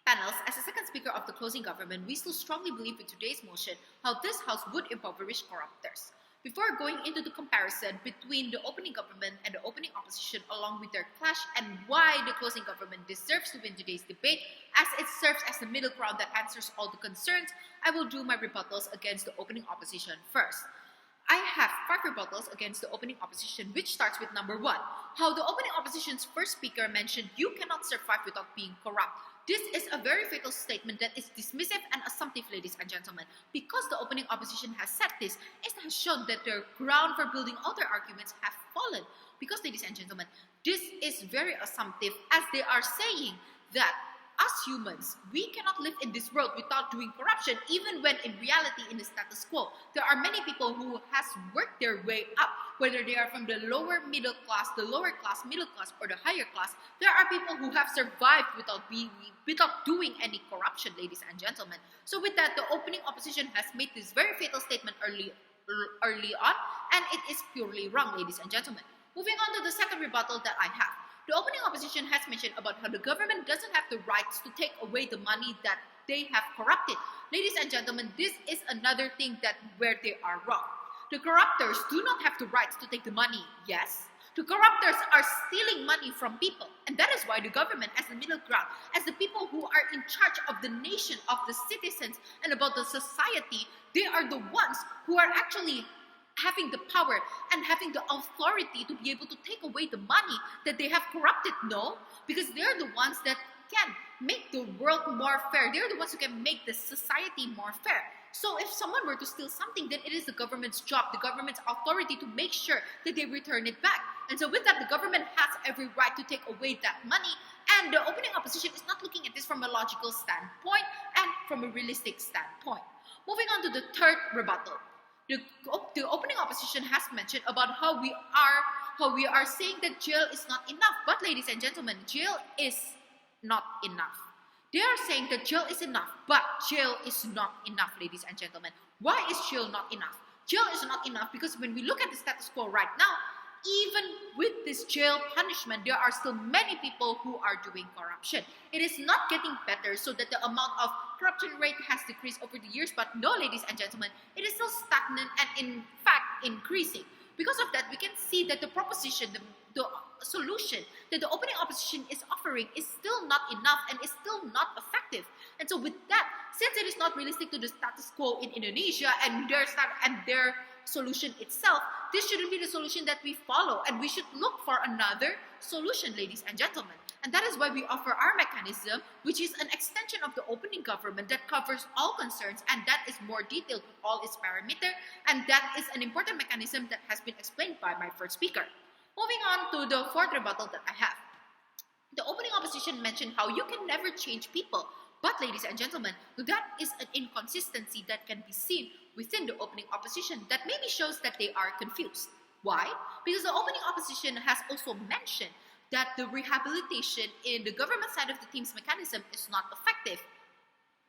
Panels, as a second speaker of the closing government, we still strongly believe with today's motion how this House would impoverish corruptors. Before going into the comparison between the opening government and the opening opposition along with their clash and why the closing government deserves to win today's debate as it serves as the middle ground that answers all the concerns, I will do my rebuttals against the opening opposition first. I have 5 rebuttals against the opening opposition, which starts with number 1. How the opening opposition's first speaker mentioned you cannot survive without being corrupt. This is a very fatal statement that is dismissive and assumptive, ladies and gentlemen. Because the opening opposition has said this, it has shown that their ground for building all their arguments have fallen. Because, ladies and gentlemen, this is very assumptive as they are saying that as humans, we cannot live in this world without doing corruption, even when in reality, in the status quo, there are many people who has worked their way up, whether they are from the lower middle class, the lower class, middle class, or the higher class. There are people who have survived without doing any corruption, ladies and gentlemen. So with that, the opening opposition has made this very fatal statement early on, and it is purely wrong, ladies and gentlemen. Moving on to the second rebuttal that I have. The opening opposition has mentioned about how the government doesn't have the rights to take away the money that they have corrupted. Ladies and gentlemen, this is another thing where they are wrong. The corruptors do not have the rights to take the money, yes. The corruptors are stealing money from people, and that is why the government, as the middle ground, as the people who are in charge of the nation, of the citizens, and about the society, they are the ones who are actually having the power and having the authority to be able to take away the money that they have corrupted. No, because they're the ones that can make the world more fair. They're the ones who can make the society more fair. So if someone were to steal something, then it is the government's job, the government's authority to make sure that they return it back. And so with that, the government has every right to take away that money. And the opening opposition is not looking at this from a logical standpoint and from a realistic standpoint. Moving on to the third rebuttal. The opening opposition has mentioned about how we are saying that jail is not enough. But ladies and gentlemen, jail is not enough. They are saying that jail is enough, but jail is not enough, ladies and gentlemen. Why is jail not enough? Jail is not enough because when we look at the status quo right now, even with this jail punishment, there are still many people who are doing corruption. It is not getting better so that the amount of corruption rate has decreased over the years, but no, ladies and gentlemen, it is still stagnant and in fact increasing. Because of that, we can see that the proposition, the solution that the opening opposition is offering is still not enough and is still not effective. And so with that, since it is not realistic to the status quo in Indonesia and their solution itself, this shouldn't be the solution that we follow, and we should look for another solution, ladies and gentlemen. And that is why we offer our mechanism, which is an extension of the opening government that covers all concerns, and that is more detailed with all its parameter, and that is an important mechanism that has been explained by my first speaker. Moving on to the fourth rebuttal that I have. The opening opposition mentioned how you can never change people. But ladies and gentlemen, that is an inconsistency that can be seen within the opening opposition that maybe shows that they are confused. Why? Because the opening opposition has also mentioned that the rehabilitation in the government side of the team's mechanism is not effective.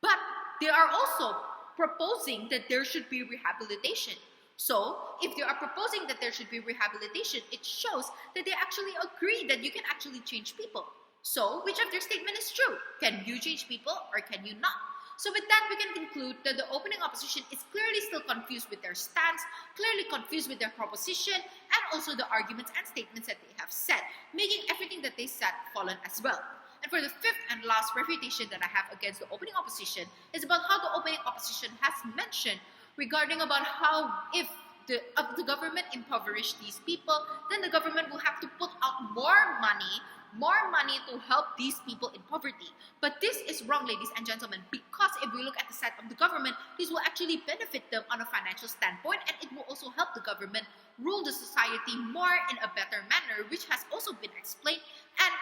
But they are also proposing that there should be rehabilitation. So, if they are proposing that there should be rehabilitation, it shows that they actually agree that you can actually change people. So, which of their statement is true? Can you change people or can you not? So with that, we can conclude that the opening opposition is clearly still confused with their stance, clearly confused with their proposition, and also the arguments and statements that they have said, making everything that they said fallen as well. And for the fifth and last refutation that I have against the opening opposition is about how the opening opposition has mentioned regarding about how if the government impoverish these people, then the government will have to put out more money to help these people in poverty. But this is wrong, ladies and gentlemen, because if we look at the side of the government, this will actually benefit them on a financial standpoint, and it will also help the government rule the society more in a better manner, which has also been explained and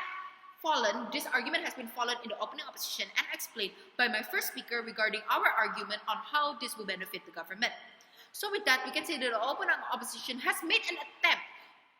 this argument has been followed in the opening opposition and explained by my first speaker regarding our argument on how this will benefit the government. So with that, we can say that the opening opposition has made an attempt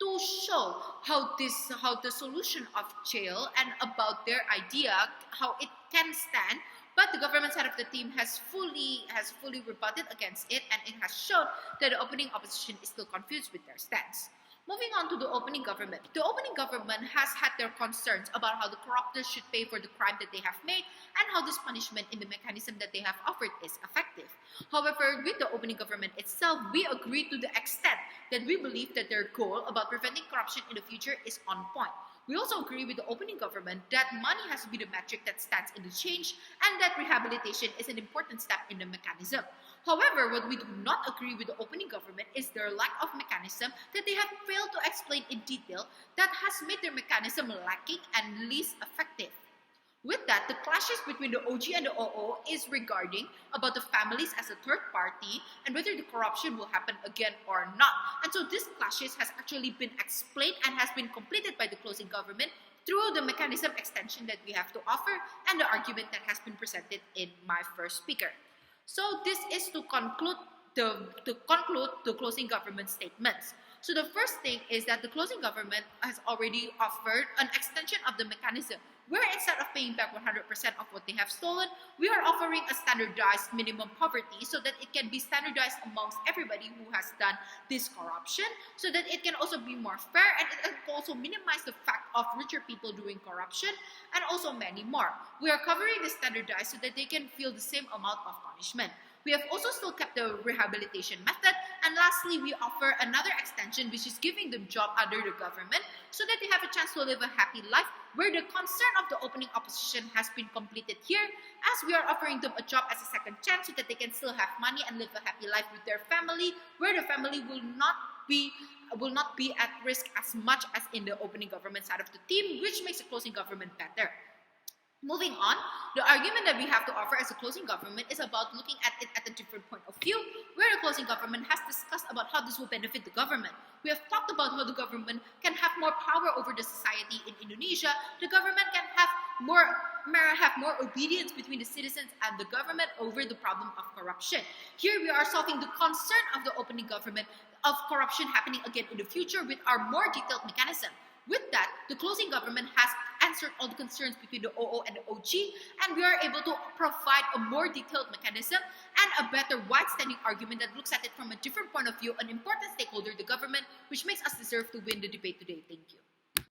to show how the solution of jail and about their idea, how it can stand, but the government side of the team has fully rebutted against it, and it has shown that the opening opposition is still confused with their stance. Moving on to the opening government. The opening government has had their concerns about how the corruptors should pay for the crime that they have made and how how this punishment in the mechanism that they have offered is effective. However, with the opening government itself, we agree to the extent that we believe that their goal about preventing corruption in the future is on point. We also agree with the opening government that money has to be the metric that stands in the change and that rehabilitation is an important step in the mechanism. However, what we do not agree with the opening government is their lack of mechanism that they have failed to explain in detail that has made their mechanism lacking and least effective. With that, the clashes between the OG and the OO is regarding about the families as a third party and whether the corruption will happen again or not. And so this clashes has actually been explained and has been completed by the closing government through the mechanism extension that we have to offer and the argument that has been presented in my first speaker. So this is to conclude the closing government statements. So the first thing is that the closing government has already offered an extension of the mechanism where instead of paying back 100% of what they have stolen, we are offering a standardized minimum poverty so that it can be standardized amongst everybody who has done this corruption, so that it can also be more fair and it can also minimize the fact of richer people doing corruption and also many more. We are covering the standardized so that they can feel the same amount of punishment. We have also still kept the rehabilitation method. And lastly, we offer another extension, which is giving them job under the government so that they have a chance to live a happy life, where the concern of the opening opposition has been completed here, as we are offering them a job as a second chance so that they can still have money and live a happy life with their family, where the family will not be at risk as much as in the opening government side of the team, which makes the closing government better. Moving on, the argument that we have to offer as a closing government is about looking at it at a different point of view, where the closing government has discussed about how this will benefit the government. We have talked about how the government can have more power over the society in Indonesia. The government can have more obedience between the citizens and the government over the problem of corruption. Here we are solving the concern of the opening government of corruption happening again in the future with our more detailed mechanism. With that, the closing government has answered all the concerns between the OO and the OG, and we are able to provide a more detailed mechanism and a better wide-standing argument that looks at it from a different point of view, an important stakeholder, the government, which makes us deserve to win the debate today. Thank you.